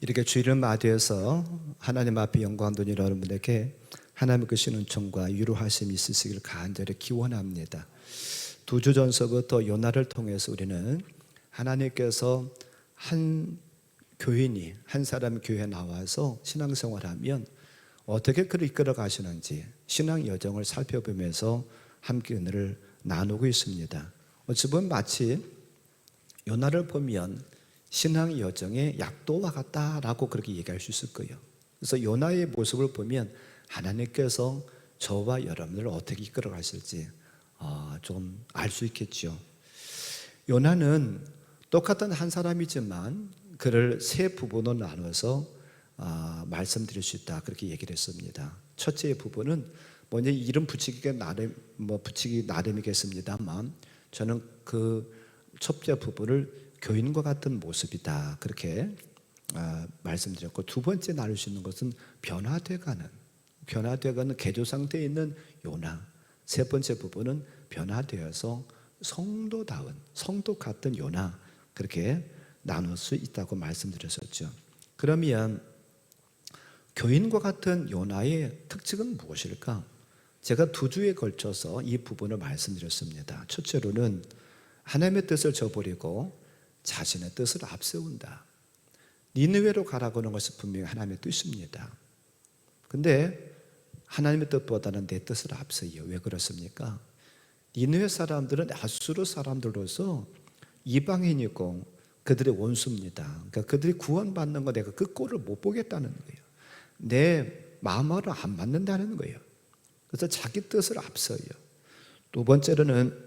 이렇게 주일을 맞이해서 하나님 앞에 영광 돌리는 여러분들에게 하나님의 그 신은총과 위로하심이 있으시길 간절히 기원합니다. 2주 전서부터 요나를 통해서 우리는 하나님께서 한 교인이 한 사람 교회에 나와서 신앙생활하면 어떻게 그를 이끌어 가시는지 신앙 여정을 살펴보면서 함께 은혜를 나누고 있습니다. 어찌 보면 마치 요나를 보면 신앙 여정의 약도와 같다라고 그렇게 얘기할 수 있을 거예요. 그래서 요나의 모습을 보면 하나님께서 저와 여러분을 어떻게 이끌어 가실지 좀 알 수 있겠죠. 요나는 똑같은 한 사람이지만 그를 세 부분으로 나눠서 말씀드릴 수 있다 그렇게 얘기를 했습니다. 첫째 부분은 먼저 이름 붙이기 나름이겠습니다만 저는 그 첫째 부분을 교인과 같은 모습이다 그렇게 말씀드렸고, 두 번째 나눌 수 있는 것은 변화되어가는 개조 상태에 있는 요나, 세 번째 부분은 변화되어서 성도다운 성도 같은 요나 그렇게 나눌 수 있다고 말씀드렸었죠. 그러면 교인과 같은 요나의 특징은 무엇일까? 제가 2주에 걸쳐서 이 부분을 말씀드렸습니다. 첫째로는 하나님의 뜻을 저버리고 자신의 뜻을 앞세운다. 니느웨로 가라고 하는 것은 분명히 하나님의 뜻입니다. 근데 하나님의 뜻보다는 내 뜻을 앞서요. 왜 그렇습니까? 니느웨 사람들은 아수르 사람들로서 이방인이고 그들의 원수입니다. 그러니까 그들이 구원받는 거 내가 그 꼴을 못 보겠다는 거예요. 내 마음으로 안 맞는다는 거예요. 그래서 자기 뜻을 앞서요. 두 번째로는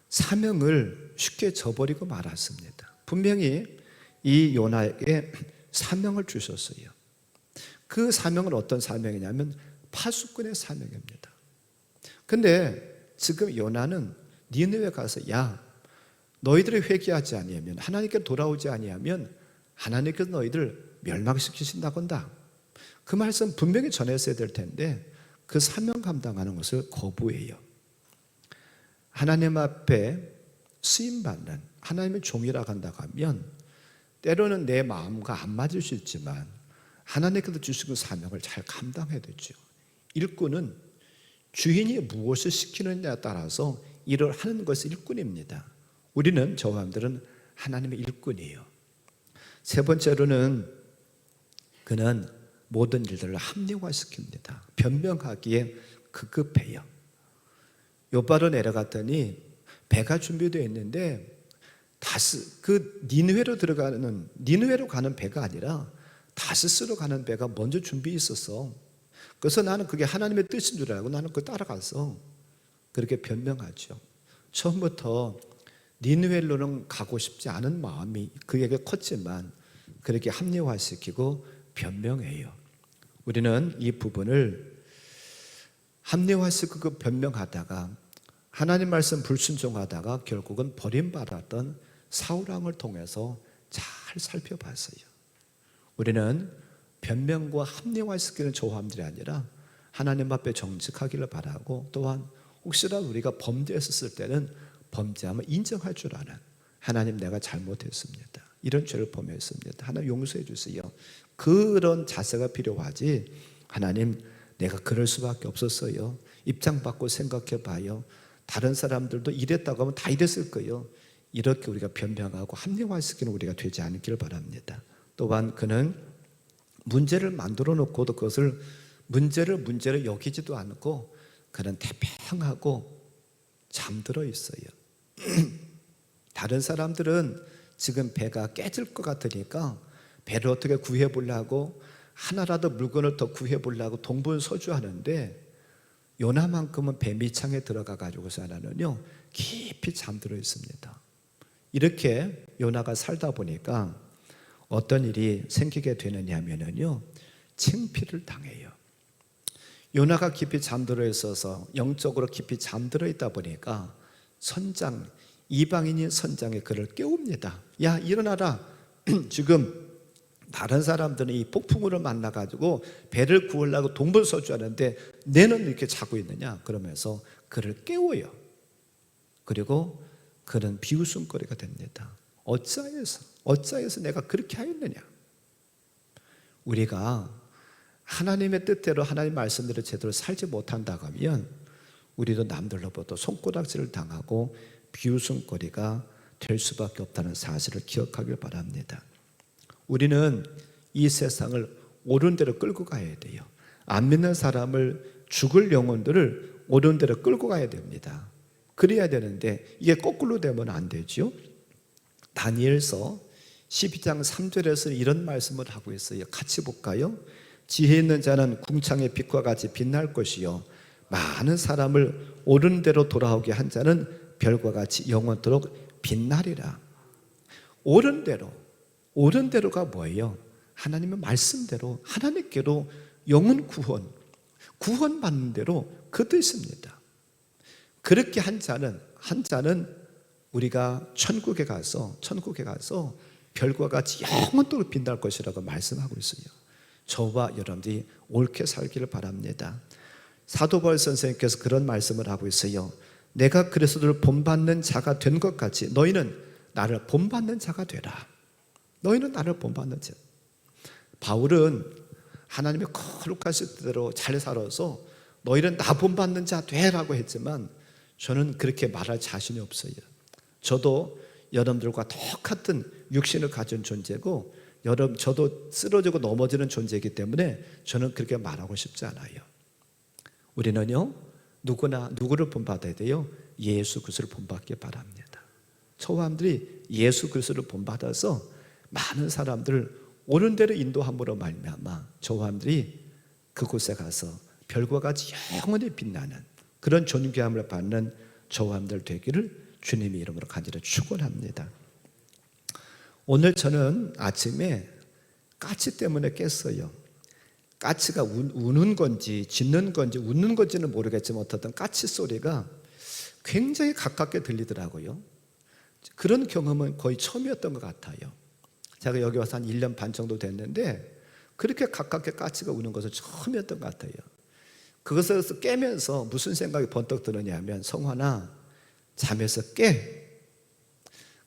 사명을 쉽게 저버리고 말았습니다. 분명히 이 요나에게 사명을 주셨어요. 그 사명은 어떤 사명이냐면 파수꾼의 사명입니다. 근데 지금 요나는 니느웨 가서 야, 너희들이 회개하지 아니하면, 하나님께 돌아오지 아니하면 하나님께서 너희들 멸망시키신다고 한다. 그 말씀 분명히 전했어야 될 텐데 그 사명 감당하는 것을 거부해요. 하나님 앞에 쓰임받는 하나님의 종이라고 한다고 하면 때로는 내 마음과 안 맞을 수 있지만 하나님께서 주시는 사명을 잘 감당해야 되죠. 일꾼은 주인이 무엇을 시키느냐에 따라서 일을 하는 것이 일꾼입니다. 우리는 저와 여러분들은 하나님의 일꾼이에요. 세 번째로는 그는 모든 일들을 합리화시킵니다. 변명하기에 급급해요. 요바로 내려갔더니 배가 준비되어 있는데 니느웨로 가는 배가 아니라 다스스로 가는 배가 먼저 준비해 있었어. 그래서 나는 그게 하나님의 뜻인 줄 알고 나는 그거 따라갔어. 그렇게 변명하죠. 처음부터 니느웨로는 가고 싶지 않은 마음이 그에게 컸지만 그렇게 합리화시키고 변명해요. 우리는 이 부분을 합리화시키고 변명하다가 하나님 말씀 불순종하다가 결국은 버림받았던 사울왕을 통해서 잘 살펴봤어요. 우리는 변명과 합리화시키는 조함들이 아니라 하나님 앞에 정직하기를 바라고, 또한 혹시라도 우리가 범죄했었을 때는 범죄함을 인정할 줄 아는, 하나님 내가 잘못했습니다, 이런 죄를 범했습니다, 하나님 용서해 주세요, 그런 자세가 필요하지, 하나님 내가 그럴 수밖에 없었어요, 입장 바꿔 생각해 봐요, 다른 사람들도 이랬다고 하면 다 이랬을 거예요, 이렇게 우리가 변명하고 합리화시키는 우리가 되지 않기를 바랍니다. 또한 그는 문제를 만들어 놓고도 그것을 문제를 여기지도 않고 그는 태평하고 잠들어 있어요. 다른 사람들은 지금 배가 깨질 것 같으니까 배를 어떻게 구해보려고, 하나라도 물건을 더 구해보려고 동분서주하는데 요나만큼은 배 밑창에 들어가 가지고서 하나는요 깊이 잠들어 있습니다. 이렇게 요나가 살다 보니까 어떤 일이 생기게 되느냐 하면요, 창피를 당해요. 요나가 깊이 잠들어 있어서, 영적으로 깊이 잠들어 있다 보니까 선장, 이방인인 선장이 그를 깨웁니다. 야, 일어나라. 지금 다른 사람들은 이 폭풍우를 만나가지고 배를 구하려고 동분서주하는데 너는 이렇게 자고 있느냐, 그러면서 그를 깨워요. 그리고 그는 비웃음거리가 됩니다. 어찌하여서 내가 그렇게 하였느냐? 우리가 하나님의 뜻대로 하나님 말씀대로 제대로 살지 못한다고 하면 우리도 남들로부터 손가락질을 당하고 비웃음거리가 될 수밖에 없다는 사실을 기억하길 바랍니다. 우리는 이 세상을 옳은 대로 끌고 가야 돼요. 안 믿는 사람을, 죽을 영혼들을 옳은 대로 끌고 가야 됩니다. 그래야 되는데 이게 거꾸로 되면 안 되죠. 다니엘서 12장 3절에서 이런 말씀을 하고 있어요. 같이 볼까요? 지혜 있는 자는 궁창의 빛과 같이 빛날 것이요 많은 사람을 옳은 대로 돌아오게 한 자는 별과 같이 영원토록 빛나리라. 옳은 대로, 옳은 대로가 뭐예요? 하나님의 말씀대로 하나님께로 영혼 구원받는 대로 그 뜻입니다. 그렇게 한 자는 우리가 천국에 가서 별과 같이 영원토록 빛날 것이라고 말씀하고 있어요. 저와 여러분들이 옳게 살기를 바랍니다. 사도 바울 선생님께서 그런 말씀을 하고 있어요. 내가 그리스도를 본받는 자가 된 것 같이 너희는 나를 본받는 자가 되라. 너희는 나를 본받는 자. 바울은 하나님의 거룩하신 뜻대로 잘 살아서 너희는 나 본받는 자 되라고 했지만 저는 그렇게 말할 자신이 없어요. 저도 여러분들과 똑같은 육신을 가진 존재고 저도 쓰러지고 넘어지는 존재이기 때문에 저는 그렇게 말하고 싶지 않아요. 우리는요, 누구를 본받아야 돼요? 예수 그리스도를 본받기 바랍니다. 저와 여러분들이 예수 그리스도를 본받아서 많은 사람들을 옳은 대로 인도함으로 말미암아 저와 여러분들이 그곳에 가서 별과 같이 영원히 빛나는 그런 존귀함을 받는 저와 여러분들 되기를 주님의 이름으로 간절히 축원합니다. 오늘 저는 아침에 까치 때문에 깼어요. 까치가 우는 건지 짖는 건지 웃는 건지는 모르겠지만 어떤 까치 소리가 굉장히 가깝게 들리더라고요. 그런 경험은 거의 처음이었던 것 같아요. 제가 여기 와서 한 1년 반 정도 됐는데 그렇게 가깝게 까치가 우는 것은 처음이었던 것 같아요. 그것에서 깨면서 무슨 생각이 번뜩 드느냐면 성환아 잠에서 깨.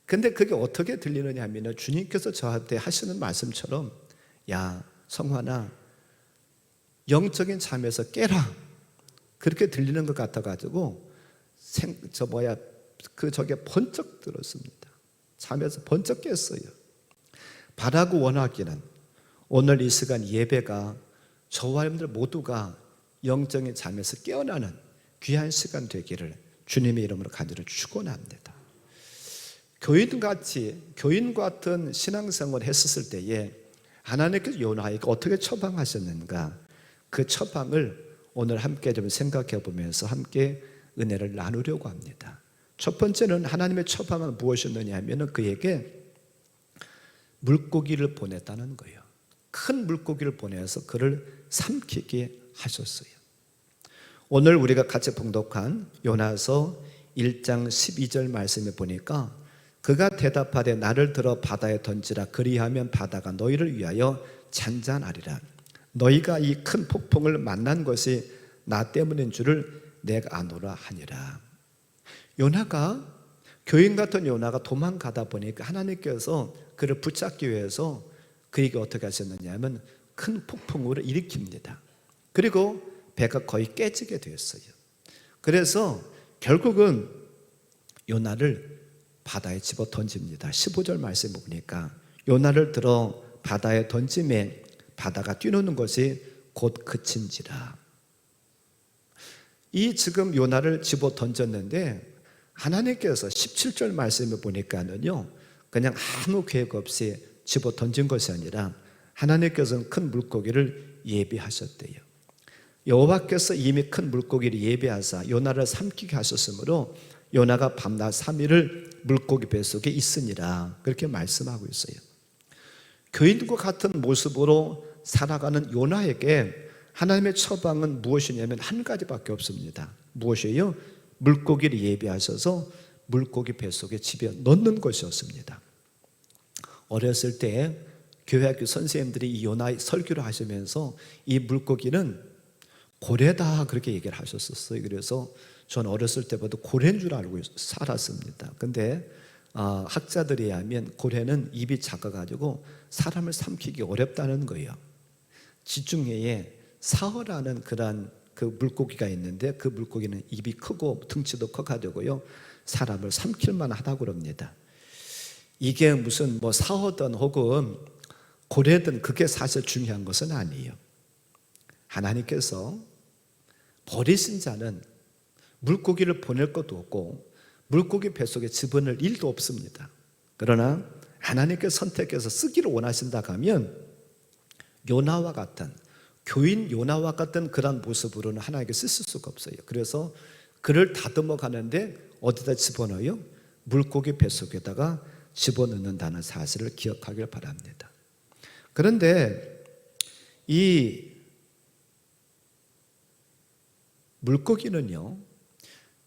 근데 그게 어떻게 들리느냐 하면 주님께서 저한테 하시는 말씀처럼 야 성환아 영적인 잠에서 깨라 그렇게 들리는 것 같아가지고 저게 번쩍 들었습니다. 잠에서 번쩍 깼어요. 바라고 원하기는 오늘 이 시간 예배가 저와 여러분들 모두가 영적인 잠에서 깨어나는 귀한 시간 되기를 주님의 이름으로 간절히 축원합니다. 교인 같은 신앙생활을 했었을 때에 하나님께서 요나에게 어떻게 처방하셨는가 그 처방을 오늘 함께 좀 생각해 보면서 함께 은혜를 나누려고 합니다. 첫 번째는 하나님의 처방은 무엇이었느냐 하면 그에게 물고기를 보냈다는 거예요. 큰 물고기를 보내서 그를 삼키게 하셨어요. 오늘 우리가 같이 봉독한 요나서 1장 12절 말씀에 보니까 그가 대답하되 나를 들어 바다에 던지라 그리하면 바다가 너희를 위하여 잔잔하리라. 너희가 이 큰 폭풍을 만난 것이 나 때문인 줄을 내가 아노라 하니라. 교인 같은 요나가 도망가다 보니까 하나님께서 그를 붙잡기 위해서 그에게 어떻게 하셨느냐 하면 큰 폭풍우를 일으킵니다. 그리고 배가 거의 깨지게 되었어요. 그래서 결국은 요나를 바다에 집어 던집니다. 15절 말씀을 보니까 요나를 들어 바다에 던짐에 바다가 뛰노는 것이 곧 그친지라. 이 지금 요나를 집어 던졌는데 하나님께서 17절 말씀을 보니까는요 그냥 아무 계획 없이 집어 던진 것이 아니라 하나님께서는 큰 물고기를 예비하셨대요. 여호와께서 이미 큰 물고기를 예비하사 요나를 삼키게 하셨으므로 요나가 밤낮 3일을 물고기 뱃속에 있으니라 그렇게 말씀하고 있어요. 교인과 같은 모습으로 살아가는 요나에게 하나님의 처방은 무엇이냐면 한 가지밖에 없습니다. 무엇이에요? 물고기를 예비하셔서 물고기 뱃속에 집어 넣는 것이었습니다. 어렸을 때 교회학교 선생님들이 이 요나 설교를 하시면서 이 물고기는 고래다 그렇게 얘기를 하셨었어요. 그래서 전 어렸을 때부터 고래인 줄 알고 살았습니다. 근데 학자들에 의하면 고래는 입이 작아가지고 사람을 삼키기 어렵다는 거예요. 지중해에 사어라는 그러한 그 물고기가 있는데 그 물고기는 입이 크고 등치도 커가지고요 사람을 삼킬만 하다고 그럽니다. 이게 무슨 뭐 사어든 혹은 고래든 그게 사실 중요한 것은 아니에요. 하나님께서 버리신 자는 물고기를 보낼 것도 없고 물고기 뱃속에 집어넣을 일도 없습니다. 그러나 하나님께서 선택해서 쓰기를 원하신다고 하면 요나와 같은 교인 요나와 같은 그런 모습으로는 하나님께 쓰실 수가 없어요. 그래서 그를 다듬어 가는데 어디다 집어넣어요? 물고기 뱃속에다가 집어넣는다는 사실을 기억하길 바랍니다. 그런데 이 물고기는요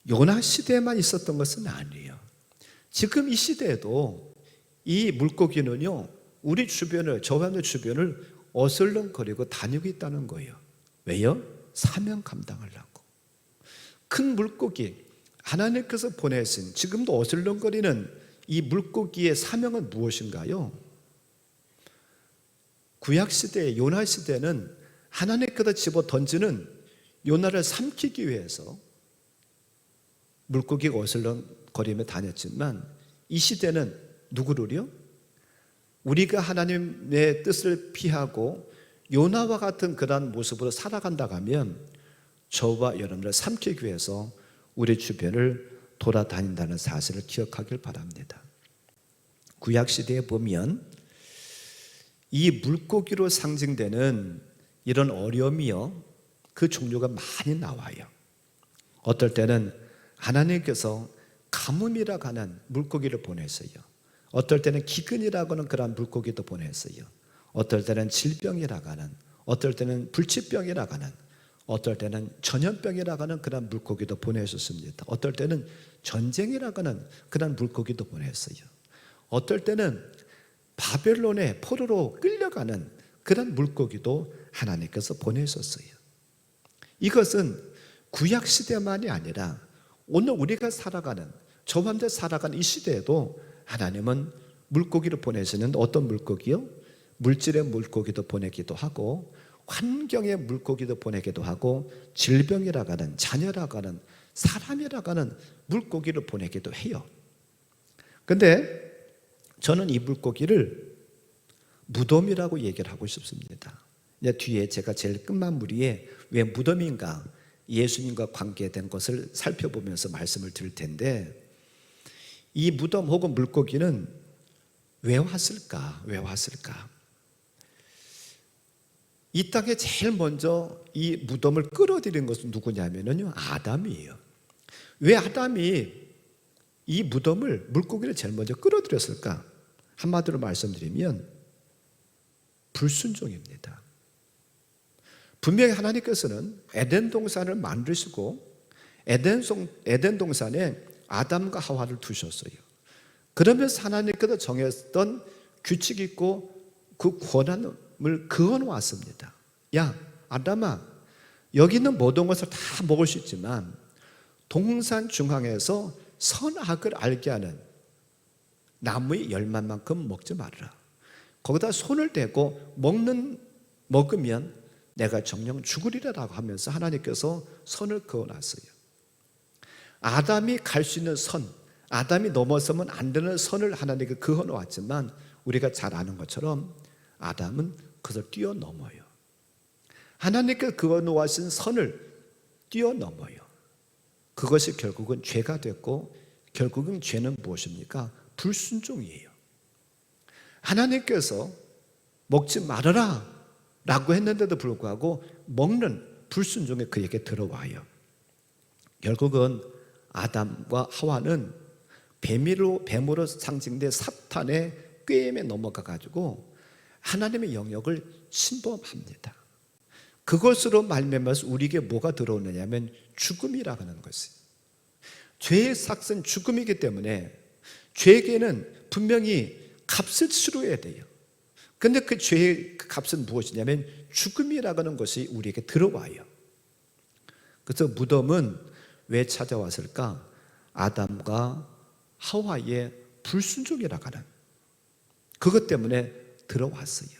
요나 시대에만 있었던 것은 아니에요. 지금 이 시대에도 이 물고기는요 우리 주변을, 저와 내 주변을 어슬렁거리고 다니고 있다는 거예요. 왜요? 사명 감당하려고. 큰 물고기, 하나님께서 보내신 지금도 어슬렁거리는 이 물고기의 사명은 무엇인가요? 구약시대, 요나시대는 하나님께서 집어 던지는 요나를 삼키기 위해서 물고기가 어슬렁거리며 다녔지만 이 시대는 누구를요? 우리가 하나님의 뜻을 피하고 요나와 같은 그런 모습으로 살아간다고 하면 저와 여러분을 삼키기 위해서 우리 주변을 돌아다닌다는 사실을 기억하길 바랍니다. 구약시대에 보면 이 물고기로 상징되는 이런 어려움이요 그 종류가 많이 나와요. 어떨 때는 하나님께서 가뭄이라고 하는 물고기를 보냈어요. 어떨 때는 기근이라고 하는 그런 물고기도 보냈어요. 어떨 때는 질병이라고 하는, 어떨 때는 불치병이라고 하는, 어떨 때는 전염병이라고 하는 그런 물고기도 보내셨습니다. 어떨 때는 전쟁이라고 하는 그런 물고기도 보냈어요. 어떨 때는 바벨론의 포로로 끌려가는 그런 물고기도 하나님께서 보내셨어요. 이것은 구약시대만이 아니라 오늘 우리가 살아가는, 저와 함께 살아가는 이 시대에도 하나님은 물고기를 보내시는 어떤 물고기요? 물질의 물고기도 보내기도 하고 환경의 물고기도 보내기도 하고 질병이라고 하는, 자녀라고 하는, 사람이라고 하는 물고기를 보내기도 해요. 그런데 저는 이 물고기를 무덤이라고 얘기를 하고 싶습니다. 뒤에 제가 제일 끝마무리에 왜 무덤인가, 예수님과 관계된 것을 살펴보면서 말씀을 드릴 텐데 이 무덤 혹은 물고기는 왜 왔을까? 왜 왔을까? 이 땅에 제일 먼저 이 무덤을 끌어들인 것은 누구냐면요 아담이에요. 왜 아담이 이 무덤을, 물고기를 제일 먼저 끌어들였을까? 한마디로 말씀드리면 불순종입니다. 분명히 하나님께서는 에덴 동산을 만드시고 에덴 동산에 아담과 하와를 두셨어요. 그러면서 하나님께서 정했던 규칙이 있고 그 권한을 그어놓았습니다. 야 아담아, 여기 있는 모든 것을 다 먹을 수 있지만 동산 중앙에서 선악을 알게 하는 나무의 열매만큼 먹지 말아라. 거기다 손을 대고 먹으면 내가 정녕 죽으리라고 하면서 하나님께서 선을 그어놨어요. 아담이 갈 수 있는 선, 아담이 넘어서면 안 되는 선을 하나님께 그어놓았지만 우리가 잘 아는 것처럼 아담은 그것을 뛰어넘어요. 하나님께 그어놓으신 선을 뛰어넘어요. 그것이 결국은 죄가 됐고 결국은 죄는 무엇입니까? 불순종이에요. 하나님께서 먹지 말아라 라고 했는데도 불구하고 먹는 불순종이 그에게 들어와요. 결국은 아담과 하와는 뱀으로 상징된 사탄의 꾀임에 넘어가가지고 하나님의 영역을 침범합니다. 그것으로 말미암아서 우리에게 뭐가 들어오느냐면 죽음이라고 하는 것이에요. 죄의 삭은 죽음이기 때문에 죄에게는 분명히 값을 치러야 돼요. 그런데 그 죄의 값은 무엇이냐면 죽음이라고 하는 것이 우리에게 들어와요. 그래서 무덤은 왜 찾아왔을까? 아담과 하와의 불순종이라고 하는 그것 때문에 들어왔어요.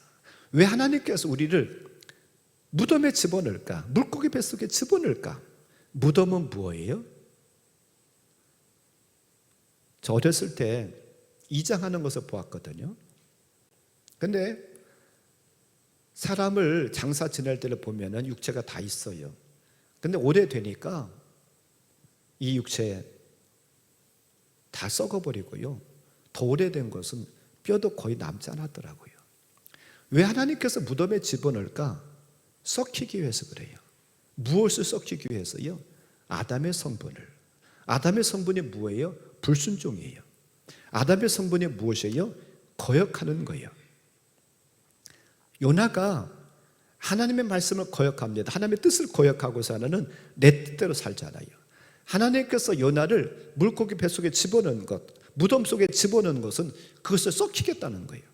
왜 하나님께서 우리를 무덤에 집어넣을까? 물고기 뱃속에 집어넣을까? 무덤은 뭐예요? 저 어렸을 때 이장하는 것을 보았거든요. 근데 사람을 장사 지낼 때를 보면은 육체가 다 있어요. 근데 오래되니까 이 육체 다 썩어버리고요. 더 오래된 것은 뼈도 거의 남지 않았더라고요. 왜 하나님께서 무덤에 집어넣을까? 썩히기 위해서 그래요. 무엇을 썩히기 위해서요? 아담의 성분을. 아담의 성분이 뭐예요? 불순종이에요. 아담의 성분이 무엇이에요? 거역하는 거예요. 요나가 하나님의 말씀을 거역합니다. 하나님의 뜻을 거역하고서 하나는 내 뜻대로 살잖아요. 하나님께서 요나를 물고기 뱃속에 집어넣은 것, 무덤 속에 집어넣은 것은 그것을 썩히겠다는 거예요.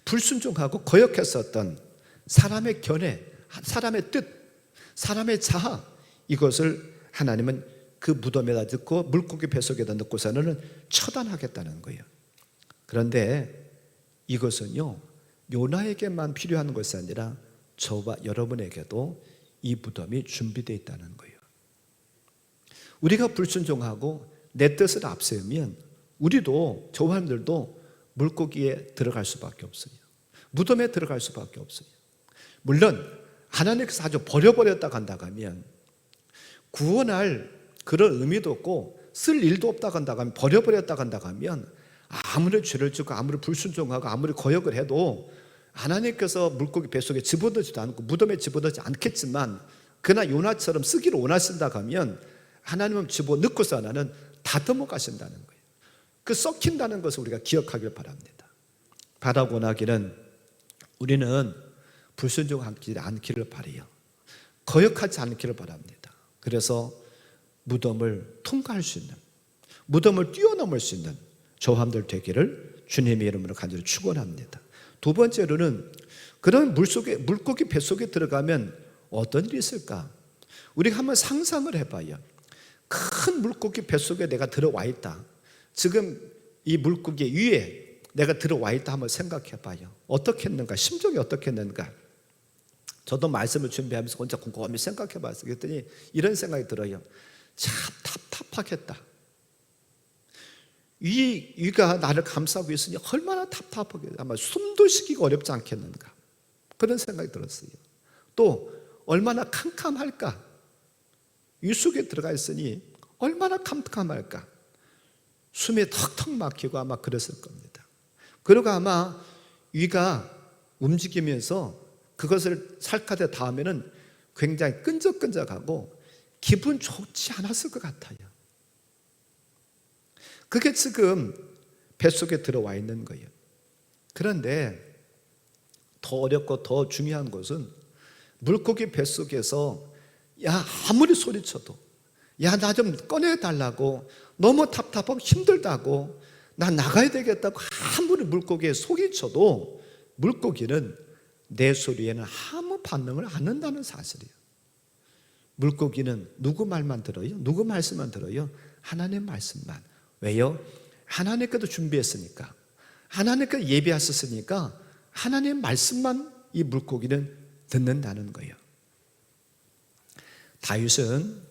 불순종하고 거역했었던 사람의 견해, 사람의 뜻, 사람의 자아, 이것을 하나님은 그 무덤에다 넣고 물고기 뱃속에다 넣고서는 처단하겠다는 거예요. 그런데 이것은요, 요나에게만 필요한 것이 아니라 저와 여러분에게도 이 무덤이 준비되어 있다는 거예요. 우리가 불순종하고 내 뜻을 앞세우면 우리도, 저와 여러분들도 물고기에 들어갈 수밖에 없어요. 무덤에 들어갈 수밖에 없어요. 물론 하나님께서 아주 버려버렸다고 한다고 하면, 구원할 그런 의미도 없고 쓸 일도 없다고 한다고 하면, 버려버렸다고 한다고 하면, 아무리 죄를 짓고 아무리 불순종하고 아무리 거역을 해도 하나님께서 물고기 뱃속에 집어넣지도 않고 무덤에 집어넣지 않겠지만, 그러나 요나처럼 쓰기를 원하신다고 하면 하나님은 집어넣고서 하나는 다듬어 가신다는 거예요. 그 썩힌다는 것을 우리가 기억하길 바랍니다. 바라고 나기는 우리는 불순종하지 않기를 바라요. 거역하지 않기를 바랍니다. 그래서 무덤을 통과할 수 있는, 무덤을 뛰어넘을 수 있는 저함들 되기를 주님의 이름으로 간절히 축원합니다. 두 번째로는 그런 물고기 뱃속에 들어가면 어떤 일이 있을까? 우리가 한번 상상을 해봐요. 큰 물고기 뱃속에 내가 들어와 있다. 지금 이 물고기 위에 내가 들어와 있다 한번 생각해봐요. 어떻게 했는가? 심정이 어떻게 했는가? 저도 말씀을 준비하면서 혼자 곰곰이 생각해봤어요. 그랬더니 이런 생각이 들어요. 참 답답하겠다. 위가 나를 감싸고 있으니 얼마나 답답하겠다. 아마 숨도 쉬기가 어렵지 않겠는가? 그런 생각이 들었어요. 또 얼마나 캄캄할까? 위 속에 들어가 있으니 얼마나 캄캄할까? 숨이 턱턱 막히고 아마 그랬을 겁니다. 그리고 아마 위가 움직이면서 그것을 살카대 닿으면 굉장히 끈적끈적하고 기분 좋지 않았을 것 같아요. 그게 지금 뱃속에 들어와 있는 거예요. 그런데 더 어렵고 더 중요한 것은 물고기 뱃속에서 아무리 소리쳐도 나 좀 꺼내달라고, 너무 답답하고 힘들다고, 나 나가야 되겠다고 아무리 물고기에 소리쳐도 물고기는 내 소리에는 아무 반응을 안 한다는 사실이에요. 물고기는 누구 말만 들어요? 누구 말씀만 들어요? 하나님 말씀만. 왜요? 하나님께도 준비했으니까, 하나님께 예비하셨으니까 하나님 말씀만 이 물고기는 듣는다는 거예요. 다윗은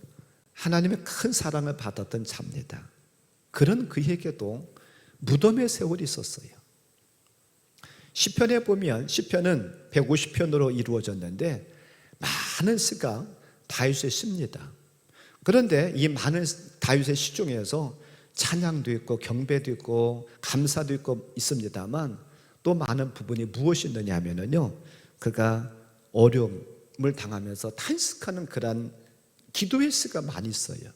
하나님의 큰 사랑을 받았던 자입니다. 그런 그에게도 무덤의 세월이 있었어요. 시편에 보면, 시편은 150편으로 이루어졌는데 많은 시가 다윗의 시입니다. 그런데 이 많은 다윗의 시 중에서 찬양도 있고 경배도 있고 감사도 있고 있습니다만, 또 많은 부분이 무엇이 있느냐 하면요, 그가 어려움을 당하면서 탄식하는 그런 기도의 시가 많이 있어요.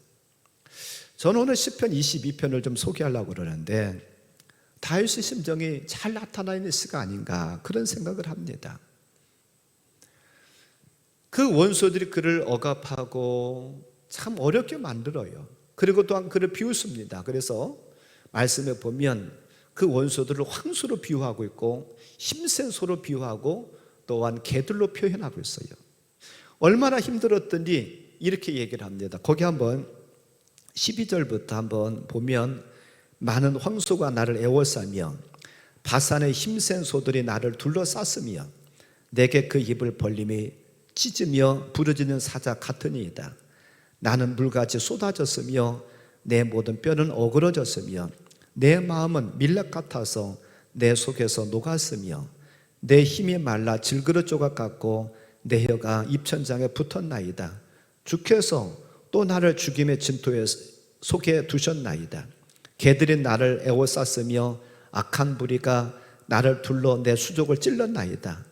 저는 오늘 시편 22편을 좀 소개하려고 그러는데 다윗의 심정이 잘 나타나 있는 시가 아닌가, 그런 생각을 합니다. 그 원수들이 그를 억압하고 참 어렵게 만들어요. 그리고 또한 그를 비웃습니다. 그래서 말씀에 보면 그 원수들을 황소로 비유하고 있고 힘센 소로 비유하고 또한 개들로 표현하고 있어요. 얼마나 힘들었더니 이렇게 얘기를 합니다. 거기 한번 12절부터 한번 보면, 많은 황소가 나를 에워싸며 바산의 힘센 소들이 나를 둘러쌌으며 내게 그 입을 벌림이 찢으며 부러지는 사자 같으니이다. 나는 물같이 쏟아졌으며 내 모든 뼈는 어그러졌으며 내 마음은 밀랍 같아서 내 속에서 녹았으며 내 힘이 말라 질그릇 조각 같고 내 혀가 입천장에 붙었나이다. 주께서 또 나를 죽임의 진토에 속에 두셨나이다. 개들이 나를 에워쌌으며 악한 부리가 나를 둘러 내 수족을 찔렀나이다.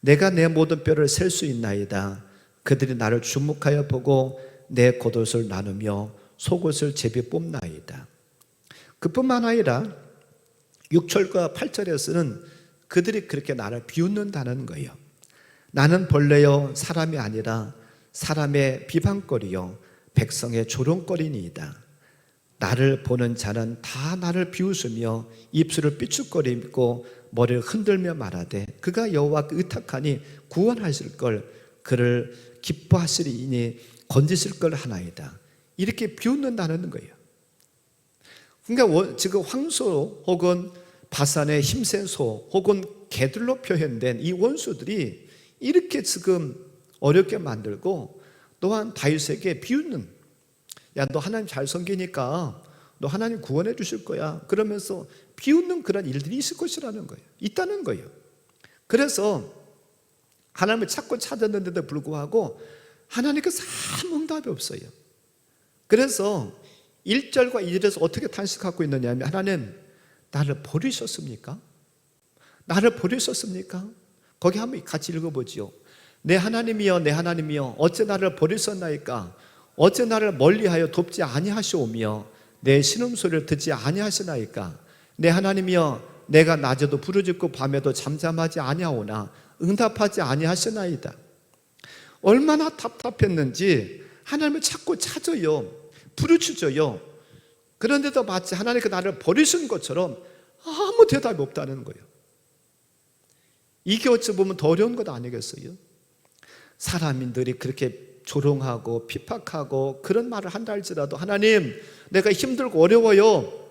내가 내 모든 뼈를 셀 수 있나이다. 그들이 나를 주목하여 보고 내 겉옷을 나누며 속옷을 제비 뽑나이다. 그뿐만 아니라 6절과 8절에서는 그들이 그렇게 나를 비웃는다는 거예요. 나는 벌레요 사람이 아니라 사람의 비방거리요 백성의 조롱거리니이다. 나를 보는 자는 다 나를 비웃으며 입술을 삐죽거리고 머리를 흔들며 말하되 그가 여호와께 의탁하니 구원하실 걸 그를 기뻐하시리니 건지실 걸 하나이다. 이렇게 비웃는다는 거예요. 그러니까 지금 황소 혹은 바산의 힘센 소 혹은 개들로 표현된 이 원수들이 이렇게 지금 어렵게 만들고 또한 다윗에게 비웃는, 야 너 하나님 잘 섬기니까 너 하나님 구원해 주실 거야 그러면서 비웃는 그런 일들이 있을 것이라는 거예요. 있다는 거예요. 그래서 하나님을 찾고 찾았는데도 불구하고 하나님께서 아무 응답이 없어요. 그래서 1절과 2절에서 어떻게 탄식하고 있느냐 하면 하나님 나를 버리셨습니까? 나를 버리셨습니까? 거기 한번 같이 읽어보지요. 내 하나님이여 내 하나님이여 어째 나를 버리셨나이까? 어째 나를 멀리하여 돕지 아니하시오며 내 신음소리를 듣지 아니하시나이까? 내 하나님이여 내가 낮에도 부르짖고 밤에도 잠잠하지 아니하오나 응답하지 아니하시나이다. 얼마나 답답했는지 하나님을 찾고 찾아요. 부르짖어요. 그런데도 마치 하나님께서 나를 버리신 것처럼 아무 대답이 없다는 거예요. 이게 어찌 보면 더 어려운 것 아니겠어요? 사람들이 그렇게 조롱하고 비판하고 그런 말을 한다 할지라도 하나님 내가 힘들고 어려워요.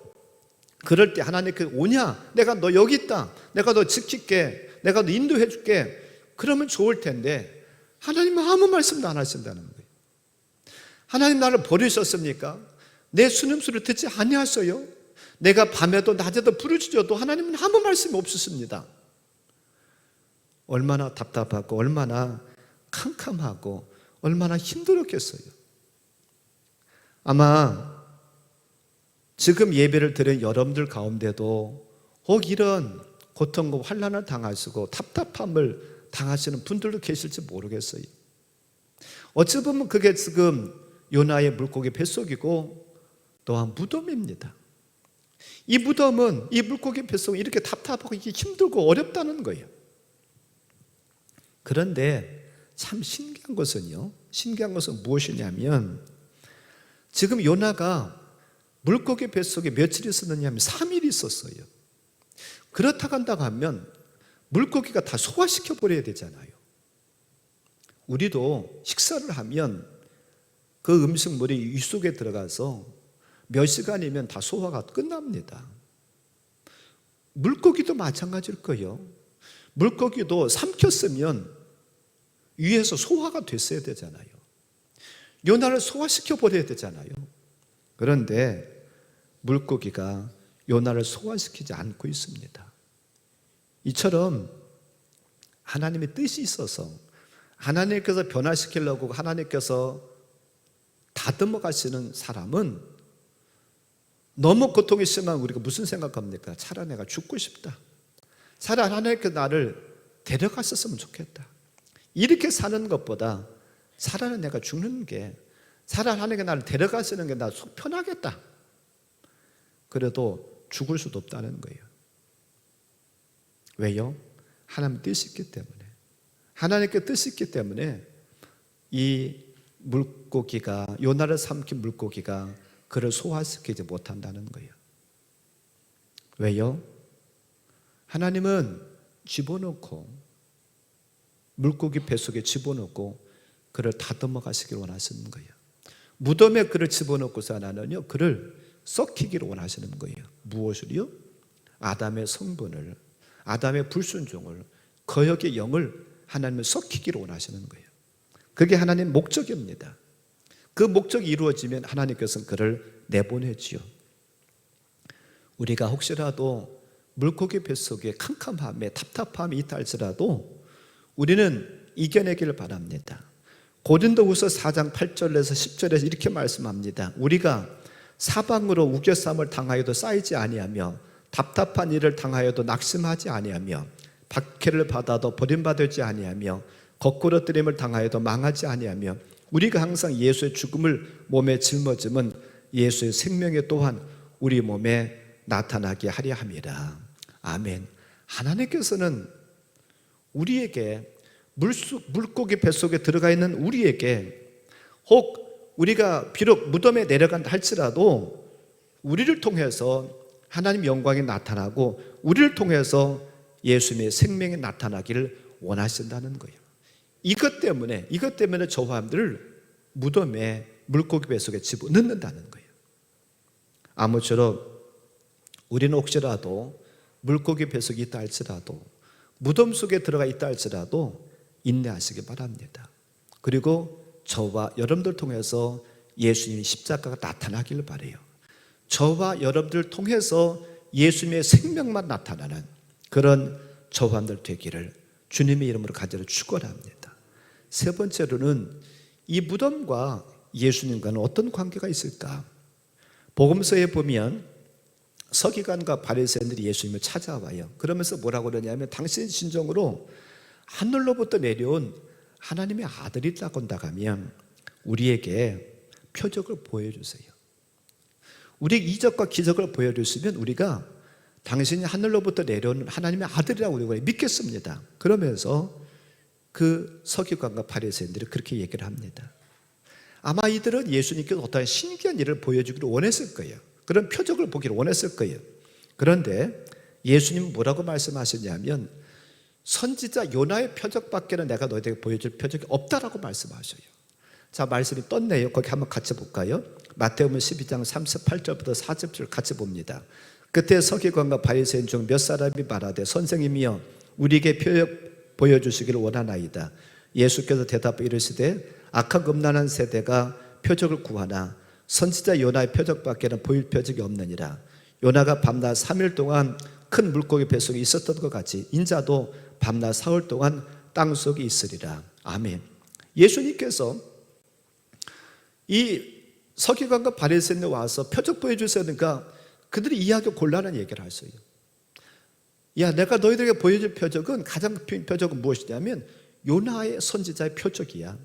그럴 때 하나님께 오냐? 내가 너 여기 있다. 내가 너 지킬게. 내가 너 인도해 줄게. 그러면 좋을 텐데 하나님은 아무 말씀도 안 하신다는 거예요. 하나님 나를 버리셨습니까? 내 신음소리를 듣지 아니하셔요? 내가 밤에도 낮에도 부르짖어도 하나님은 아무 말씀이 없으십니다. 얼마나 답답하고 얼마나 캄캄하고 얼마나 힘들었겠어요. 아마 지금 예배를 드린 여러분들 가운데도 혹 이런 고통과 환난을 당하시고 답답함을 당하시는 분들도 계실지 모르겠어요. 어찌 보면 그게 지금 요나의 물고기 뱃속이고 또한 무덤입니다. 이 무덤은 이 물고기 뱃속이 이렇게 답답하고 이게 힘들고 어렵다는 거예요. 그런데 참 신기한 것은 무엇이냐면 지금 요나가 물고기 뱃속에 며칠 있었느냐 하면 3일 있었어요. 그렇다고 한다고 하면 물고기가 다 소화시켜 버려야 되잖아요. 우리도 식사를 하면 그 음식물이 위 속에 들어가서 몇 시간이면 다 소화가 끝납니다. 물고기도 마찬가지일 거예요. 물고기도 삼켰으면 위에서 소화가 됐어야 되잖아요. 요나를 소화시켜 버려야 되잖아요. 그런데 물고기가 요나를 소화시키지 않고 있습니다. 이처럼 하나님의 뜻이 있어서 하나님께서 변화시키려고 하나님께서 다듬어 가시는 사람은 너무 고통이 심하면 우리가 무슨 생각합니까? 차라리 내가 죽고 싶다. 차라리 하나님께서 나를 데려갔었으면 좋겠다. 이렇게 사는 것보다 차라리 내가 죽는 게, 차라리 하나님께서 나를 데려가시는 게 나 속 편하겠다. 그래도 죽을 수도 없다는 거예요. 왜요? 하나님 뜻이 있기 때문에. 하나님께 뜻이 있기 때문에 이 물고기가, 요나를 삼킨 물고기가 그를 소화시키지 못한다는 거예요. 왜요? 하나님은 집어넣고 물고기 뱃속에 집어넣고 그를 다듬어 가시기를 원하시는 거예요. 무덤에 그를 집어넣고서 하나는요 그를 썩히기를 원하시는 거예요. 무엇을요? 아담의 성분을, 아담의 불순종을, 거역의 영을 하나님은 썩히기를 원하시는 거예요. 그게 하나님의 목적입니다. 그 목적이 이루어지면 하나님께서는 그를 내보내지요. 우리가 혹시라도 물고기 뱃속에 캄캄함에 답답함이 있다 할지라도 우리는 이겨내기를 바랍니다. 고린도후서 4장 8절에서 10절에서 이렇게 말씀합니다. 우리가 사방으로 우겨쌈을 당하여도 쌓이지 아니하며 답답한 일을 당하여도 낙심하지 아니하며 박해를 받아도 버림받지 아니하며 거꾸러뜨림을 당하여도 망하지 아니하며 우리가 항상 예수의 죽음을 몸에 짊어짐은 예수의 생명에 또한 우리 몸에 나타나게 하려 함이라. 아멘. 하나님께서는 우리에게 물고기 뱃속에 들어가 있는 우리에게, 혹 우리가 비록 무덤에 내려간다 할지라도 우리를 통해서 하나님 영광이 나타나고 우리를 통해서 예수님의 생명이 나타나기를 원하신다는 거예요. 이것 때문에 저 사람들을 무덤에 물고기 뱃속에 집어넣는다는 거예요. 아무쪼록 우리는 혹시라도 물고기 뱃속에 있다 할지라도, 무덤 속에 들어가 있다 할지라도 인내하시기 바랍니다. 그리고 저와 여러분들 통해서 예수님의 십자가가 나타나기를 바라요. 저와 여러분들 통해서 예수님의 생명만 나타나는 그런 저사람들 되기를 주님의 이름으로 간절히 축원합니다. 세 번째로는 이 무덤과 예수님과는 어떤 관계가 있을까? 복음서에 보면 서기관과 바리새인들이 예수님을 찾아와요. 그러면서 뭐라고 그러냐면 당신 진정으로 하늘로부터 내려온 하나님의 아들이 있다고 한다면 우리에게 표적을 보여주세요. 우리 이적과 기적을 보여주시면 우리가 당신이 하늘로부터 내려온 하나님의 아들이라고 우리가 믿겠습니다. 그러면서 그 서기관과 바리새인들이 그렇게 얘기를 합니다. 아마 이들은 예수님께서 어떠한 신기한 일을 보여주기를 원했을 거예요. 그런 표적을 보기를 원했을 거예요. 그런데 예수님은 뭐라고 말씀하시냐면 선지자 요나의 표적밖에는 내가 너희에게 보여줄 표적이 없다라고 말씀하셔요. 자, 말씀이 떴네요. 거기 한번 같이 볼까요? 마태복음 12장 38절부터 40절 같이 봅니다. 그때 서기관과 바리새인 중 몇 사람이 말하되 선생님이여 우리에게 표적 보여주시기를 원하나이다. 예수께서 대답해 이르시되 악한 음란한 세대가 표적을 구하나 선지자 요나의 표적밖에는 보일 표적이 없느니라. 요나가 밤낮 3일 동안 큰 물고기 뱃속에 있었던 것 같이 인자도 밤낮 사흘 동안 땅속에 있으리라. 아멘. 예수님께서 이 서기관과 바리새인에 와서 표적 보여주세요 하니까 그들이 이해하기 곤란한 얘기를 하세요. 야, 내가 너희들에게 보여줄 표적은, 가장 큰 표적은 무엇이냐면 요나의 선지자의 표적이야.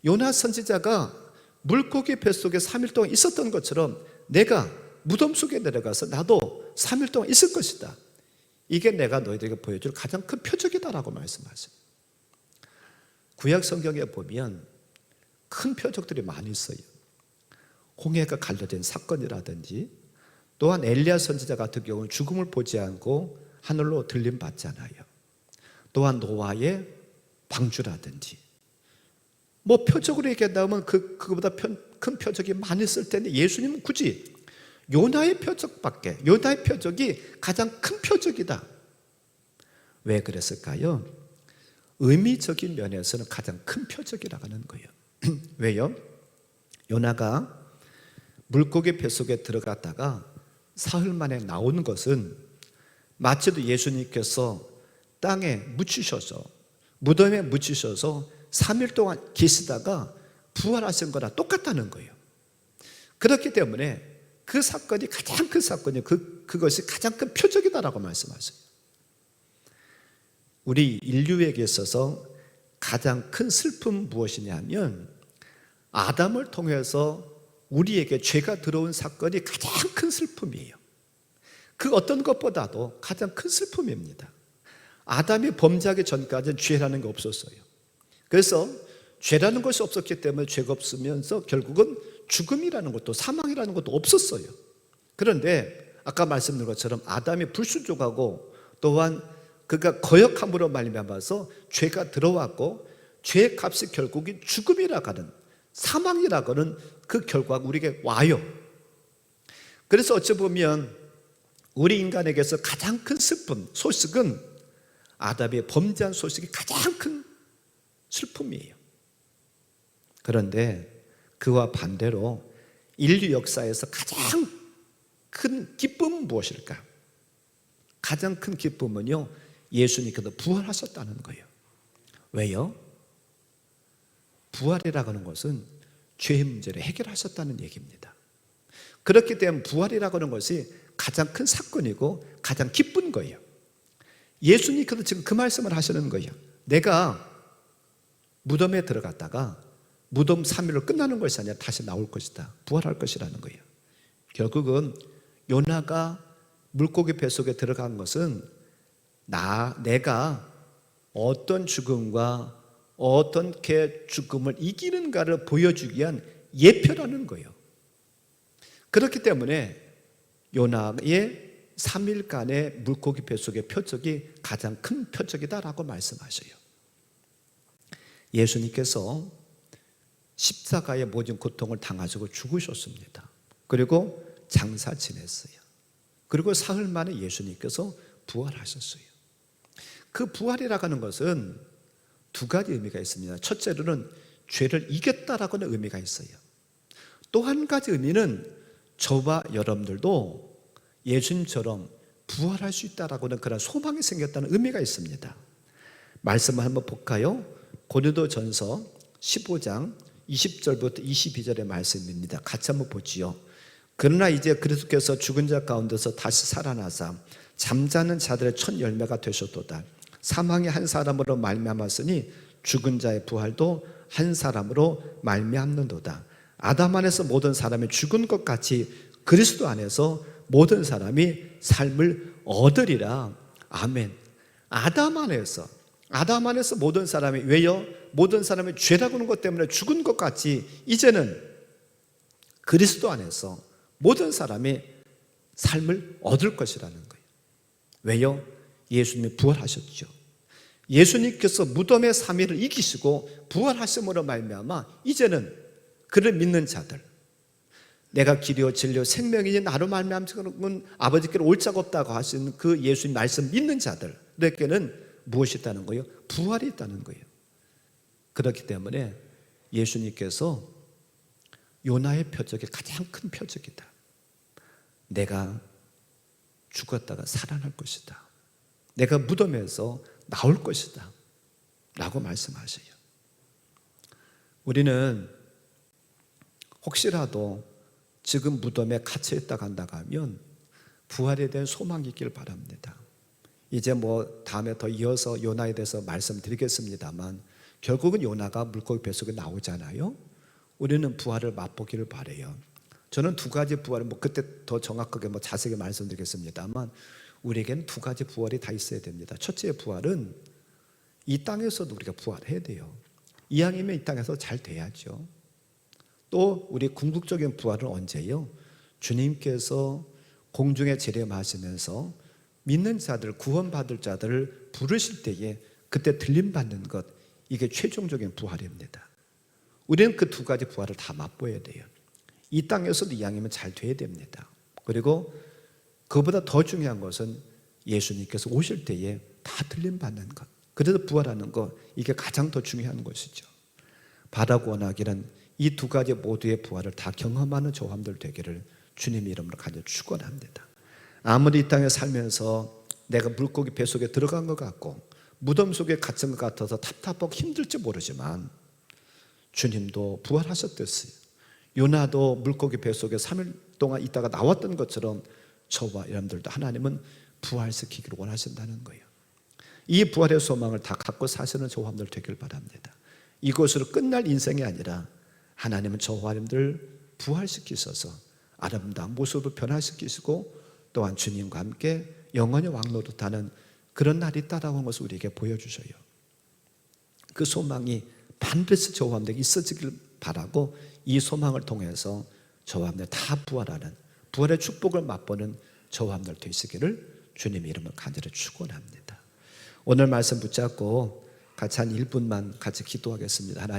요나 선지자가 물고기 뱃속에 3일 동안 있었던 것처럼 내가 무덤 속에 내려가서 나도 3일 동안 있을 것이다. 이게 내가 너희들에게 보여줄 가장 큰 표적이다라고 말씀하세요. 구약 성경에 보면 큰 표적들이 많이 있어요. 홍해가 갈라진 사건이라든지, 또한 엘리야 선지자 같은 경우는 죽음을 보지 않고 하늘로 들림 받잖아요. 또한 노아의 방주라든지, 뭐 표적으로 얘기한다면 그거보다 큰 표적이 많이 있을 텐데 예수님은 굳이 요나의 표적밖에, 요나의 표적이 가장 큰 표적이다. 왜 그랬을까요? 의미적인 면에서는 가장 큰 표적이라고 하는 거예요. 왜요? 요나가 물고기 뱃속에 들어갔다가 사흘 만에 나오는 것은 마치도 예수님께서 땅에 묻히셔서, 무덤에 묻히셔서 3일 동안 계시다가 부활하신 거랑 똑같다는 거예요. 그렇기 때문에 그 사건이 가장 큰 사건이에요. 그것이 가장 큰 표적이다라고 말씀하세요. 우리 인류에게 있어서 가장 큰 슬픔은 무엇이냐면 아담을 통해서 우리에게 죄가 들어온 사건이 가장 큰 슬픔이에요. 그 어떤 것보다도 가장 큰 슬픔입니다. 아담이 범죄하기 전까지는 죄라는 게 없었어요. 그래서 죄라는 것이 없었기 때문에 죄가 없으면서 결국은 죽음이라는 것도, 사망이라는 것도 없었어요. 그런데 아까 말씀드린 것처럼 아담이 불순종하고 또한 그가 거역함으로 말미암아서 죄가 들어왔고, 죄의 값이 결국이 죽음이라고 하는, 사망이라고 하는 그 결과가 우리에게 와요. 그래서 어찌 보면 우리 인간에게서 가장 큰 슬픔, 소식은 아담의 범죄한 소식이 가장 큰 슬픔이에요. 그런데 그와 반대로 인류 역사에서 가장 큰 기쁨은 무엇일까? 가장 큰 기쁨은요, 예수님께서 부활하셨다는 거예요. 왜요? 부활이라고 하는 것은 죄의 문제를 해결하셨다는 얘기입니다. 그렇기 때문에 부활이라고 하는 것이 가장 큰 사건이고 가장 기쁜 거예요. 예수님께서 지금 그 말씀을 하시는 거예요. 내가 무덤에 들어갔다가 무덤 3일로 끝나는 것이 아니라 다시 나올 것이다. 부활할 것이라는 거예요. 결국은 요나가 물고기 뱃속에 들어간 것은 내가 어떤 죽음과 어떻게 죽음을 이기는가를 보여주기 위한 예표라는 거예요. 그렇기 때문에 요나의 3일간의 물고기 뱃속의 표적이 가장 큰 표적이다라고 말씀하셔요. 예수님께서 십자가의 모든 고통을 당하시고 죽으셨습니다. 그리고 장사 지냈어요. 그리고 사흘 만에 예수님께서 부활하셨어요. 그 부활이라고 하는 것은 두 가지 의미가 있습니다. 첫째로는 죄를 이겼다라고 하는 의미가 있어요. 또 한 가지 의미는 저와 여러분들도 예수님처럼 부활할 수 있다라고 하는 그런 소망이 생겼다는 의미가 있습니다. 말씀을 한번 볼까요? 고린도전서 15장 20절부터 22절의 말씀입니다. 같이 한번 보지요. 그러나 이제 그리스도께서 죽은 자 가운데서 다시 살아나사 잠자는 자들의 첫 열매가 되셨도다. 사망이 한 사람으로 말미암았으니 죽은 자의 부활도 한 사람으로 말미암는도다. 아담 안에서 모든 사람이 죽은 것 같이 그리스도 안에서 모든 사람이 삶을 얻으리라. 아멘. 아담 안에서 모든 사람이, 왜요? 모든 사람이 죄라고 하는 것 때문에 죽은 것 같이 이제는 그리스도 안에서 모든 사람이 삶을 얻을 것이라는 거예요. 왜요? 예수님이 부활하셨죠. 예수님께서 무덤의 3일을 이기시고 부활하심으로 말미암아 이제는 그를 믿는 자들, 내가 길이요 진리요 생명이니 나로 말미암은 아버지께로 올 자가 없다고 하시는 그 예수님 말씀 믿는 자들에게는 무엇이 있다는 거예요? 부활이 있다는 거예요. 그렇기 때문에 예수님께서 요나의 표적이 가장 큰 표적이다. 내가 죽었다가 살아날 것이다. 내가 무덤에서 나올 것이다 라고 말씀하셔요. 우리는 혹시라도 지금 무덤에 갇혀있다가 한다고 하면 부활에 대한 소망이 있길 바랍니다. 이제 다음에 더 이어서 요나에 대해서 말씀드리겠습니다만 결국은 요나가 물고기 뱃속에 나오잖아요. 우리는 부활을 맛보기를 바라요. 저는 두 가지 부활을 그때 더 정확하게 자세히 말씀드리겠습니다만 우리에게는 두 가지 부활이 다 있어야 됩니다. 첫째 부활은 이 땅에서도 우리가 부활해야 돼요. 이왕이면 이 땅에서 잘 돼야죠. 또 우리 궁극적인 부활은 언제요? 주님께서 공중에 재림하시면서 믿는 자들, 구원받을 자들을 부르실 때에 그때 들림받는 것, 이게 최종적인 부활입니다. 우리는 그 두 가지 부활을 다 맛보아야 돼요. 이 땅에서도 이왕이면 잘 돼야 됩니다. 그리고 그보다 더 중요한 것은 예수님께서 오실 때에 다 들림받는 것, 그래서 부활하는 것, 이게 가장 더 중요한 것이죠. 바라고 원하기는 이 두 가지 모두의 부활을 다 경험하는 저함들 되기를 주님의 이름으로 간절히 축원합니다. 아무리 이 땅에 살면서 내가 물고기 뱃속에 들어간 것 같고 무덤 속에 갇힌 것 같아서 답답하고 힘들지 모르지만 주님도 부활하셨듯이 요나도 물고기 뱃속에 3일 동안 있다가 나왔던 것처럼 저와 여러분들도 하나님은 부활시키기를 원하신다는 거예요. 이 부활의 소망을 다 갖고 사시는 저함들 되길 바랍니다. 이것으로 끝날 인생이 아니라 하나님은 저와 여러분들 부활시키셔서 아름다운 모습을 변화시키시고 또한 주님과 함께 영원히 왕노릇하는 그런 날이 있다라는 것을 우리에게 보여주셔요. 그 소망이 반드시 저와 여러분들에게 있어지길 바라고 이 소망을 통해서 저와 여러분들 다 부활하는 부활의 축복을 맛보는 저와 여러분들 되시기를 주님의 이름을 간절히 축원합니다. 오늘 말씀 붙잡고 같이 한 1분만 같이 기도하겠습니다. 하나님